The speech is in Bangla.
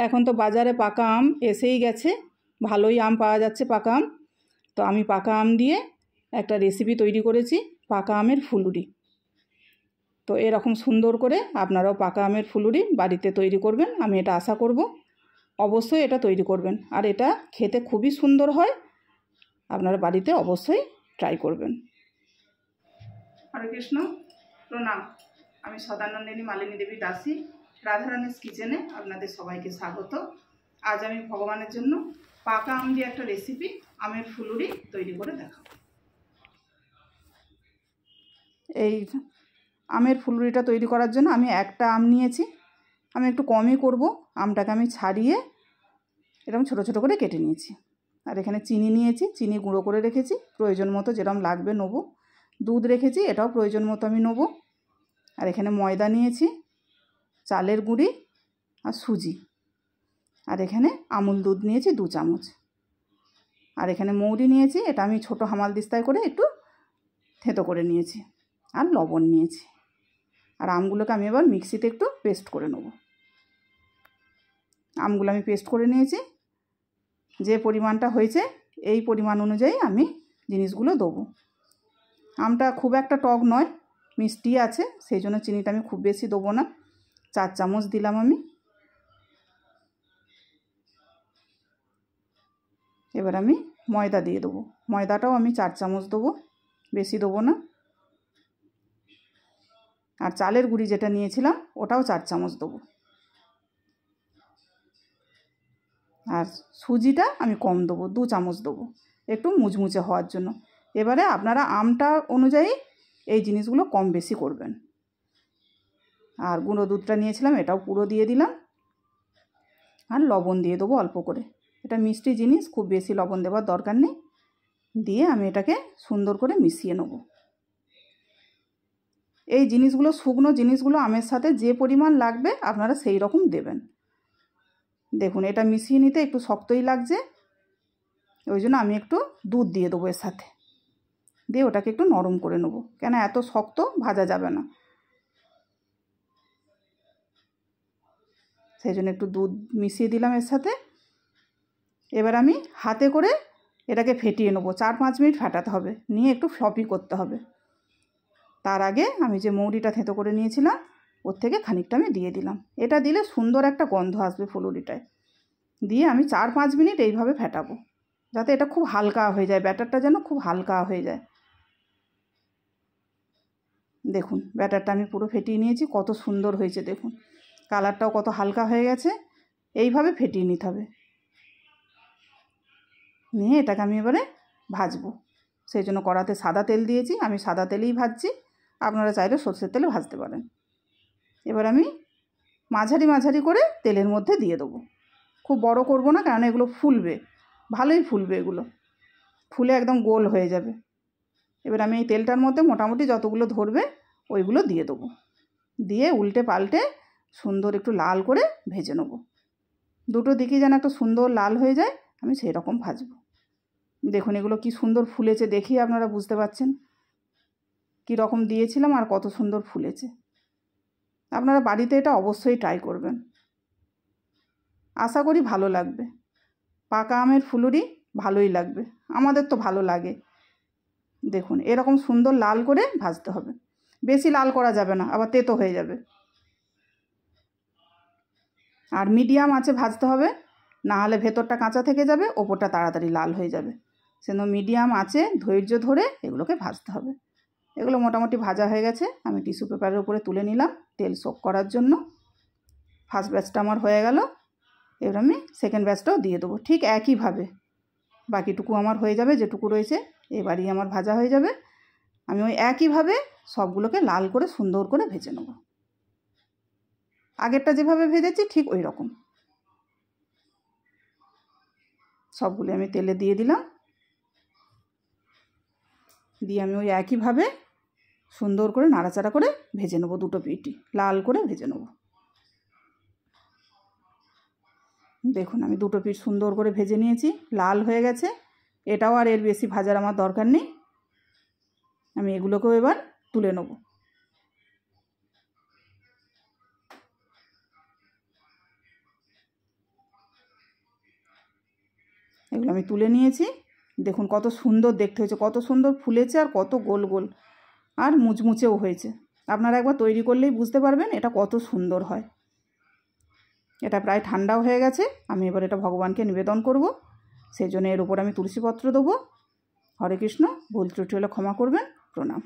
এখন তো বাজারে পাকা আম এসেই গেছে, ভালোই আম পাওয়া যাচ্ছে পাকা আম। তো আমি পাকা আম দিয়ে একটা রেসিপি তৈরি করেছি, পাকা আমের ফুলুরি। তো এরকম সুন্দর করে আপনারাও পাকা আমের ফুলুরি বাড়িতে তৈরি করবেন, আমি এটা আশা করব। অবশ্যই এটা তৈরি করবেন, আর এটা খেতে খুবই সুন্দর হয়। আপনারা বাড়িতে অবশ্যই ট্রাই করবেন। হরে কৃষ্ণ, প্রণাম। আমি সদানন্দিনী মালিনী দেবী দাসী, রাধারানীস কিচেনে আপনাদের সবাইকে স্বাগত। আজ আমি ভগবানের জন্য পাকা আম দিয়ে একটা রেসিপি আমের ফুলুরি তৈরি করে দেখাবো। এই আমের ফুলুরিটা তৈরি করার জন্য আমি একটা আম নিয়েছি। আমি একটু কমই করব, আমটাকে আমি ছাড়িয়ে এরকম ছোটো ছোটো করে কেটে নিয়েছি। আর এখানে চিনি নিয়েছি, চিনি গুঁড়ো করে রেখেছি, প্রয়োজন মতো যেরকম লাগবে নেবো। দুধ রেখেছি, এটাও প্রয়োজন মতো আমি নেবো। আর এখানে ময়দা নিয়েছি, চালের গুঁড়ি আর সুজি। আর এখানে আমুল দুধ নিয়েছি 2 চামচ। আর এখানে মৌরি নিয়েছি, এটা আমি ছোটো হামালদিস্তায় করে একটু থেঁতো করে নিয়েছি। আর লবণ নিয়েছি। আর আমগুলোকে আমি এবার মিক্সিতে একটু পেস্ট করে নেব। আমগুলো আমি পেস্ট করে নিয়েছি। যে পরিমাণটা হয়েছে এই পরিমাণ অনুযায়ী আমি জিনিসগুলো দেবো। আমটা খুব একটা টক নয়, মিষ্টি আছে, সেই জন্য চিনিটা আমি খুব বেশি দেবো না। 4 চামচ দিলাম আমি। এবার আমি ময়দা দিয়ে দেবো। ময়দাটাও আমি 4 চামচ দেবো, বেশি দেবো না। আর চালের গুঁড়ি যেটা নিয়েছিলাম ওটাও 4 চামচ দেবো। আর সুজিটা আমি কম দেবো, 2 চামচ দেবো, একটু মুচমুচে হওয়ার জন্য। এবারে আপনারা আমটা অনুযায়ী এই জিনিসগুলো কম বেশি করবেন। আর গুঁড়ো দুধটা নিয়েছিলাম, এটাও পুরো দিয়ে দিলাম। আর লবণ দিয়ে দেবো অল্প করে, এটা মিষ্টি জিনিস, খুব বেশি লবণ দেওয়ার দরকার নেই। দিয়ে আমি এটাকে সুন্দর করে মিশিয়ে নেব। এই জিনিসগুলো, শুকনো জিনিসগুলো আমের সাথে যে পরিমাণ লাগবে আপনারা সেই রকম দেবেন। দেখুন এটা মিশিয়ে নিতে একটু শক্তই লাগছে, ওই জন্য আমি একটু দুধ দিয়ে দেবো এর সাথে। দিয়ে ওটাকে একটু নরম করে নেব, কেন এত শক্ত ভাজা যাবে না, সেই জন্য একটু দুধ মিশিয়ে দিলাম এর সাথে। এবার আমি হাতে করে এটাকে ফেটিয়ে নেবো, 4-5 মিনিট ফেটাতে হবে, নিয়ে একটু ফ্লপি করতে হবে। তার আগে আমি যে মৌরিটা থেঁতো করে নিয়েছিলাম ওর থেকে খানিকটা আমি দিয়ে দিলাম। এটা দিলে সুন্দর একটা গন্ধ আসবে ফুলুরিটায়। দিয়ে আমি 4-5 মিনিট এইভাবে ফেটাবো, যাতে এটা খুব হালকা হয়ে যায়, ব্যাটারটা যেন খুব হালকা হয়ে যায়। দেখুন ব্যাটারটা আমি পুরো ফেটিয়ে নিয়েছি, কত সুন্দর হয়েছে দেখুন, কালারটাও কত হালকা হয়ে গেছে। এইভাবে ফেটিয়ে নিতে হবে। নিয়ে এটাকে আমি এবারে ভাজবো, সেই জন্য কড়াতে সাদা তেল দিয়েছি, আমি সাদা তেলেই ভাজছি, আপনারা চাইলে সরষের তেলে ভাজতে পারেন। এবার আমি মাঝারি মাঝারি করে তেলের মধ্যে দিয়ে দেবো, খুব বড় করব না, কারণ এগুলো ফুলবে, ভালোই ফুলবে, এগুলো ফুলে একদম গোল হয়ে যাবে। এবার আমি এই তেলটার মধ্যে মোটামুটি যতগুলো ধরবে ওইগুলো দিয়ে দেবো। দিয়ে উল্টে পাল্টে সুন্দর একটু লাল করে ভেজে নেবো। দুটো দিকেই যেন একটা সুন্দর লাল হয়ে যায়, আমি সেই রকম ভাজবো। দেখুন এগুলো কি সুন্দর ফুলেছে, দেখি আপনারা বুঝতে পারছেন কী রকম দিয়েছিলাম আর কত সুন্দর ফুলেছে। আপনারা বাড়িতে এটা অবশ্যই ট্রাই করবেন, আশা করি ভালো লাগবে। পাকা আমের ফুলুরি ভালোই লাগবে, আমাদের তো ভালো লাগে। দেখুন এরকম সুন্দর লাল করে ভাজতে হবে, বেশি লাল করা যাবে না, আবার তেতো হয়ে যাবে। আর মিডিয়াম আঁচে ভাজতে হবে, না হলে ভেতরটা কাঁচা থেকে যাবে, ওপরটা তাড়াতাড়ি লাল হয়ে যাবে। সেজন্য মিডিয়াম আঁচে ধৈর্য ধরে এগুলোকে ভাজতে হবে। এগুলো মোটামুটি ভাজা হয়ে গেছে, আমি টিস্যু পেপারের উপরে তুলে নিলাম তেল সোক করার জন্য। ফার্স্ট ব্যাচটা আমার হয়ে গেল, এবার আমি সেকেন্ড ব্যাচটাও দিয়ে দেবো ঠিক একইভাবে। বাকিটুকু আমার হয়ে যাবে, যেটুকু রয়েছে এবারই আমার ভাজা হয়ে যাবে। আমি ওই একইভাবে সবগুলোকে লাল করে সুন্দর করে ভেজে নেব, আগেরটা যেভাবে ভেজেছি ঠিক ওই রকম। সবগুলো আমি তেলে দিয়ে দিলাম, দিয়ে আমি ওই একইভাবে সুন্দর করে নাড়াচাড়া করে ভেজে নেবো, দুটো পিঠই লাল করে ভেজে নেব। দেখুন আমি দুটো পিঠ সুন্দর করে ভেজে নিয়েছি, লাল হয়ে গেছে। এটাও আর এর বেশি ভাজার আমার দরকার নেই, আমি এগুলোকেও এবার তুলে নেব। এগুলো আমি তুলে নিয়েছি। দেখুন কত সুন্দর দেখতে হয়েছে, কত সুন্দর ফুলেছে আর কত গোল গোল আর মুচমুচেও হয়েছে। আপনারা একবার তৈরি করলেই বুঝতে পারবেন এটা কত সুন্দর হয়। এটা প্রায় ঠান্ডাও হয়ে গেছে। আমি এবার এটা ভগবানকে নিবেদন করব। সেই জন্য এর উপর আমি তুলসীপত্র দেবো। হরে কৃষ্ণ। ভুল ত্রুটি হলে ক্ষমা করবেন। প্রণাম।